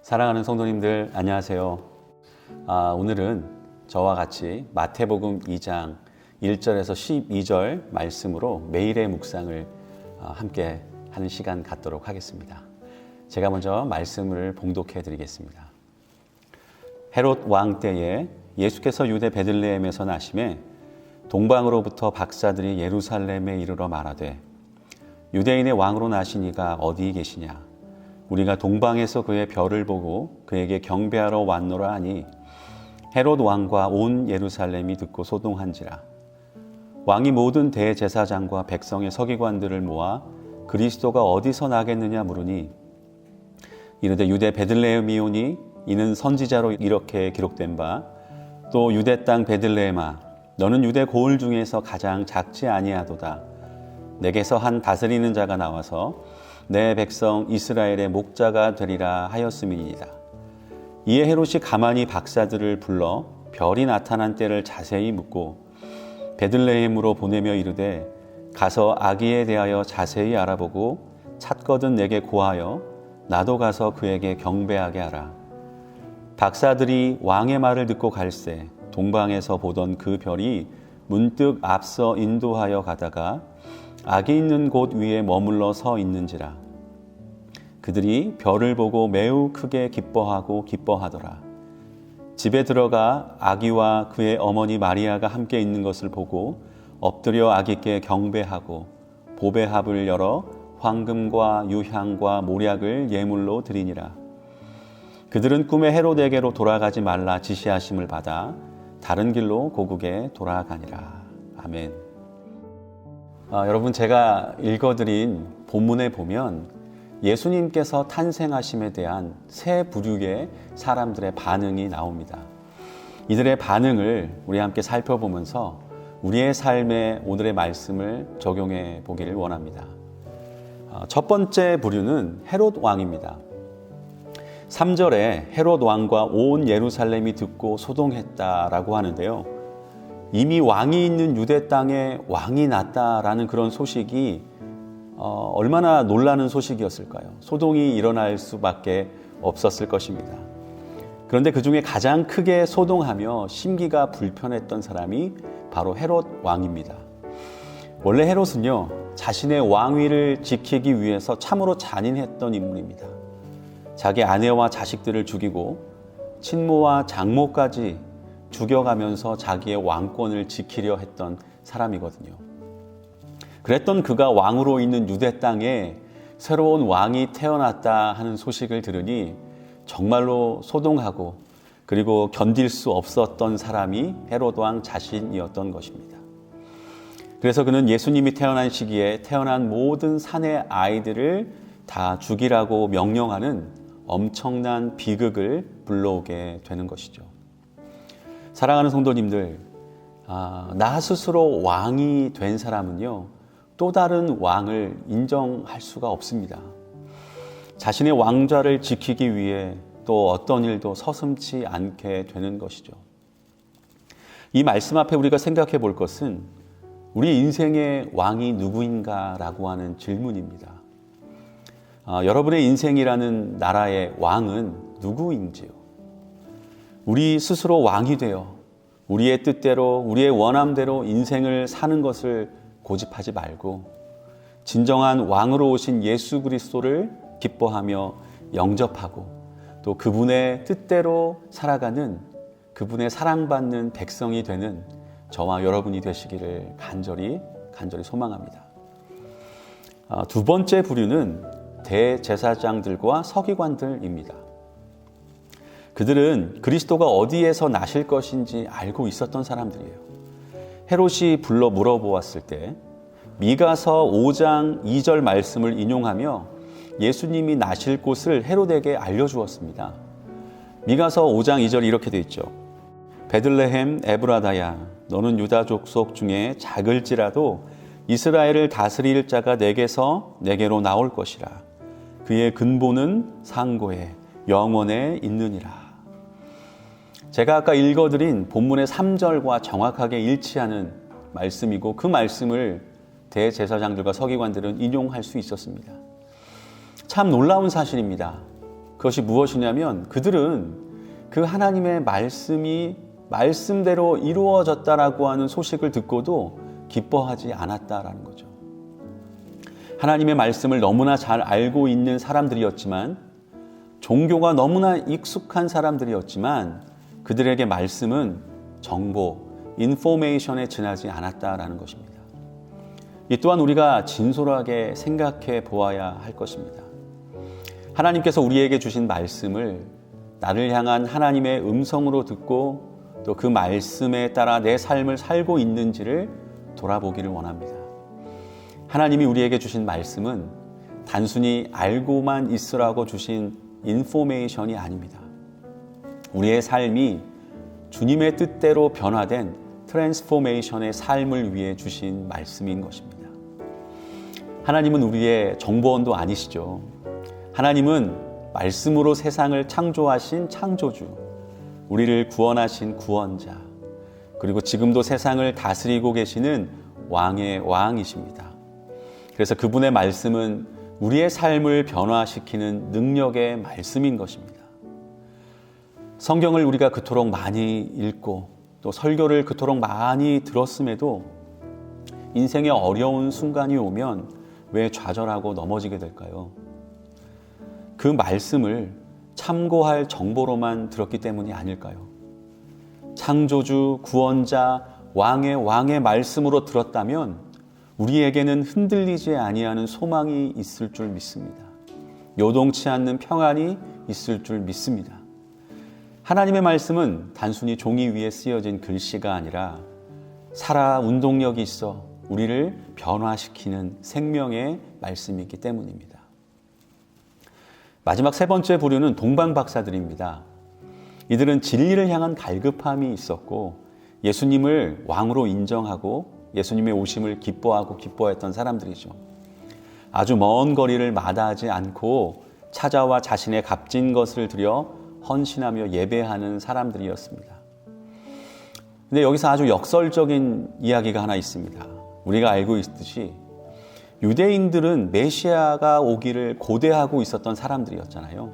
사랑하는 성도님들 안녕하세요. 오늘은 저와 같이 마태복음 2장 1절에서 12절 말씀으로 매일의 묵상을 함께 하는 시간 갖도록 하겠습니다. 제가 먼저 말씀을 봉독해 드리겠습니다. 헤롯 왕 때에 예수께서 유대 베들레헴에서 나심에 동방으로부터 박사들이 예루살렘에 이르러 말하되 유대인의 왕으로 나신 이가 어디 계시냐? 우리가 동방에서 그의 별을 보고 그에게 경배하러 왔노라 하니 헤롯 왕과 온 예루살렘이 듣고 소동한지라. 왕이 모든 대제사장과 백성의 서기관들을 모아 그리스도가 어디서 나겠느냐 물으니 이르되 유대 베들레헴이오니 이는 선지자로 이렇게 기록된 바 또 유대 땅 베들레헴아 너는 유대 고을 중에서 가장 작지 아니하도다. 내게서 한 다스리는 자가 나와서 내 백성 이스라엘의 목자가 되리라 하였음이니이다. 이에 헤롯이 가만히 박사들을 불러 별이 나타난 때를 자세히 묻고 베들레헴으로 보내며 이르되 가서 아기에 대하여 자세히 알아보고 찾거든 내게 고하여 나도 가서 그에게 경배하게 하라. 박사들이 왕의 말을 듣고 갈새 동방에서 보던 그 별이 문득 앞서 인도하여 가다가 아기 있는 곳 위에 머물러 서 있는지라. 그들이 별을 보고 매우 크게 기뻐하더라. 집에 들어가 아기와 그의 어머니 마리아가 함께 있는 것을 보고 엎드려 아기께 경배하고 보배합을 열어 황금과 유향과 모략을 예물로 드리니라. 그들은 꿈에 헤롯에게로 돌아가지 말라 지시하심을 받아 다른 길로 고국에 돌아가니라. 아멘. 여러분, 제가 읽어드린 본문에 보면 예수님께서 탄생하심에 대한 세 부류의 사람들의 반응이 나옵니다. 이들의 반응을 우리 함께 살펴보면서 우리의 삶에 오늘의 말씀을 적용해 보기를 원합니다. 첫 번째 부류는 헤롯 왕입니다. 3절에 헤롯 왕과 온 예루살렘이 듣고 소동했다라고 하는데요. 이미 왕이 있는 유대 땅에 왕이 났다라는 그런 소식이 얼마나 놀라는 소식이었을까요? 소동이 일어날 수밖에 없었을 것입니다. 그런데 그 중에 가장 크게 소동하며 심기가 불편했던 사람이 바로 헤롯 왕입니다. 원래 헤롯은요, 자신의 왕위를 지키기 위해서 참으로 잔인했던 인물입니다. 자기 아내와 자식들을 죽이고 친모와 장모까지 죽여가면서 자기의 왕권을 지키려 했던 사람이거든요. 그랬던 그가 왕으로 있는 유대 땅에 새로운 왕이 태어났다 하는 소식을 들으니 정말로 소동하고 그리고 견딜 수 없었던 사람이 헤롯 왕 자신이었던 것입니다. 그래서 그는 예수님이 태어난 시기에 태어난 모든 산의 아이들을 다 죽이라고 명령하는 엄청난 비극을 불러오게 되는 것이죠. 사랑하는 성도님들, 나 스스로 왕이 된 사람은요, 또 다른 왕을 인정할 수가 없습니다. 자신의 왕좌를 지키기 위해 또 어떤 일도 서슴지 않게 되는 것이죠. 이 말씀 앞에 우리가 생각해 볼 것은 우리 인생의 왕이 누구인가라고 하는 질문입니다. 여러분의 인생이라는 나라의 왕은 누구인지요? 우리 스스로 왕이 되어 우리의 뜻대로 우리의 원함대로 인생을 사는 것을 고집하지 말고 진정한 왕으로 오신 예수 그리스도를 기뻐하며 영접하고 또 그분의 뜻대로 살아가는 그분의 사랑받는 백성이 되는 저와 여러분이 되시기를 간절히 소망합니다. 두 번째 부류는 대제사장들과 서기관들입니다. 그들은 그리스도가 어디에서 나실 것인지 알고 있었던 사람들이에요. 헤롯이 불러 물어보았을 때 미가서 5장 2절 말씀을 인용하며 예수님이 나실 곳을 헤롯에게 알려주었습니다. 미가서 5장 2절이 이렇게 되어 있죠. 베들레헴 에브라다야 너는 유다 족속 중에 작을지라도 이스라엘을 다스릴 자가 내게로 나올 것이라. 그의 근본은 상고에 영원에 있느니라. 제가 아까 읽어드린 본문의 3절과 정확하게 일치하는 말씀이고 그 말씀을 대제사장들과 서기관들은 인용할 수 있었습니다. 참 놀라운 사실입니다. 그것이 무엇이냐면 그들은 그 하나님의 말씀이 말씀대로 이루어졌다라고 하는 소식을 듣고도 기뻐하지 않았다라는 거죠. 하나님의 말씀을 너무나 잘 알고 있는 사람들이었지만, 종교가 너무나 익숙한 사람들이었지만 그들에게 말씀은 정보, 인포메이션에 지나지 않았다라는 것입니다. 이 또한 우리가 진솔하게 생각해 보아야 할 것입니다. 하나님께서 우리에게 주신 말씀을 나를 향한 하나님의 음성으로 듣고 또 그 말씀에 따라 내 삶을 살고 있는지를 돌아보기를 원합니다. 하나님이 우리에게 주신 말씀은 단순히 알고만 있으라고 주신 인포메이션이 아닙니다. 우리의 삶이 주님의 뜻대로 변화된 트랜스포메이션의 삶을 위해 주신 말씀인 것입니다. 하나님은 우리의 정보원도 아니시죠. 하나님은 말씀으로 세상을 창조하신 창조주, 우리를 구원하신 구원자, 그리고 지금도 세상을 다스리고 계시는 왕의 왕이십니다. 그래서 그분의 말씀은 우리의 삶을 변화시키는 능력의 말씀인 것입니다. 성경을 우리가 그토록 많이 읽고 또 설교를 그토록 많이 들었음에도 인생의 어려운 순간이 오면 왜 좌절하고 넘어지게 될까요? 그 말씀을 참고할 정보로만 들었기 때문이 아닐까요? 창조주, 구원자, 왕의 말씀으로 들었다면 우리에게는 흔들리지 아니하는 소망이 있을 줄 믿습니다. 요동치 않는 평안이 있을 줄 믿습니다. 하나님의 말씀은 단순히 종이 위에 쓰여진 글씨가 아니라 살아 운동력이 있어 우리를 변화시키는 생명의 말씀이기 때문입니다. 마지막 세 번째 부류는 동방박사들입니다. 이들은 진리를 향한 갈급함이 있었고 예수님을 왕으로 인정하고 예수님의 오심을 기뻐했던 사람들이죠. 아주 먼 거리를 마다하지 않고 찾아와 자신의 값진 것을 드려 헌신하며 예배하는 사람들이었습니다. 근데 여기서 아주 역설적인 이야기가 하나 있습니다. 우리가 알고 있듯이 유대인들은 메시아가 오기를 고대하고 있었던 사람들이었잖아요.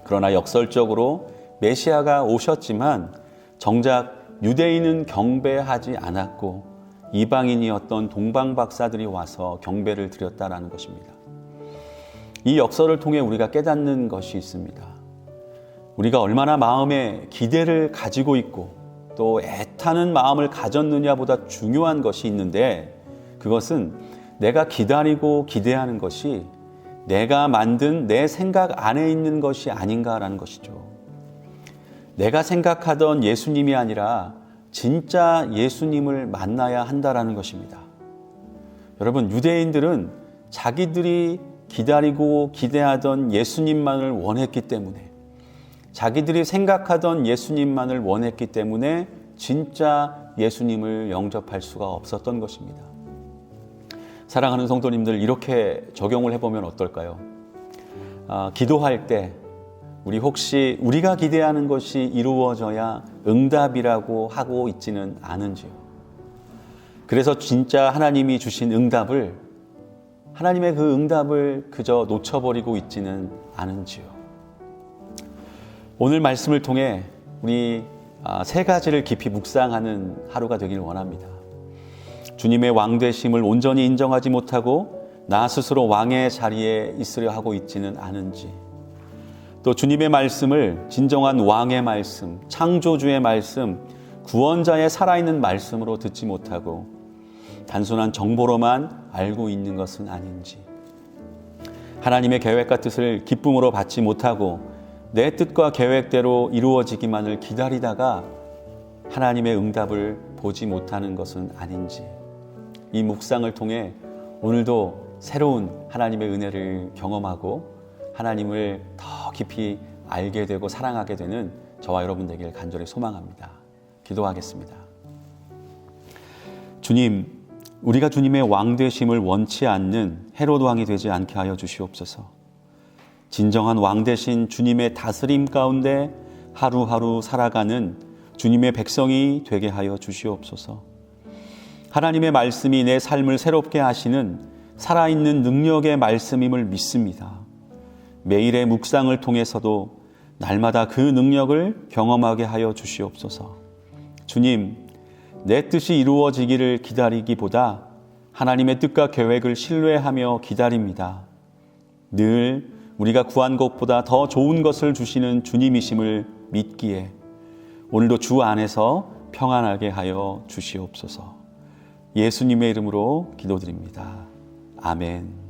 그러나 역설적으로 메시아가 오셨지만 정작 유대인은 경배하지 않았고 이방인이었던 동방박사들이 와서 경배를 드렸다라는 것입니다. 이 역설을 통해 우리가 깨닫는 것이 있습니다. 우리가 얼마나 마음에 기대를 가지고 있고 또 애타는 마음을 가졌느냐보다 중요한 것이 있는데, 그것은 내가 기다리고 기대하는 것이 내가 만든 내 생각 안에 있는 것이 아닌가라는 것이죠. 내가 생각하던 예수님이 아니라 진짜 예수님을 만나야 한다라는 것입니다. 여러분, 유대인들은 자기들이 기다리고 기대하던 예수님만을 원했기 때문에, 자기들이 생각하던 예수님만을 원했기 때문에 진짜 예수님을 영접할 수가 없었던 것입니다. 사랑하는 성도님들, 이렇게 적용을 해보면 어떨까요? 기도할 때 우리 혹시 우리가 기대하는 것이 이루어져야 응답이라고 하고 있지는 않은지요? 그래서 진짜 하나님이 주신 응답을, 하나님의 그 응답을 그저 놓쳐버리고 있지는 않은지요? 오늘 말씀을 통해 우리 세 가지를 깊이 묵상하는 하루가 되길 원합니다. 주님의 왕되심을 온전히 인정하지 못하고 나 스스로 왕의 자리에 있으려 하고 있지는 않은지, 또 주님의 말씀을 진정한 왕의 말씀, 창조주의 말씀, 구원자의 살아있는 말씀으로 듣지 못하고 단순한 정보로만 알고 있는 것은 아닌지, 하나님의 계획과 뜻을 기쁨으로 받지 못하고 내 뜻과 계획대로 이루어지기만을 기다리다가 하나님의 응답을 보지 못하는 것은 아닌지, 이 묵상을 통해 오늘도 새로운 하나님의 은혜를 경험하고 하나님을 더 깊이 알게 되고 사랑하게 되는 저와 여러분 되길 간절히 소망합니다. 기도하겠습니다. 주님, 우리가 주님의 왕되심을 원치 않는 헤롯 왕이 되지 않게 하여 주시옵소서. 진정한 왕 되신 주님의 다스림 가운데 하루하루 살아가는 주님의 백성이 되게 하여 주시옵소서. 하나님의 말씀이 내 삶을 새롭게 하시는 살아있는 능력의 말씀임을 믿습니다. 매일의 묵상을 통해서도 날마다 그 능력을 경험하게 하여 주시옵소서. 주님, 내 뜻이 이루어지기를 기다리기보다 하나님의 뜻과 계획을 신뢰하며 기다립니다. 늘 우리가 구한 것보다 더 좋은 것을 주시는 주님이심을 믿기에 오늘도 주 안에서 평안하게 하여 주시옵소서. 예수님의 이름으로 기도드립니다. 아멘.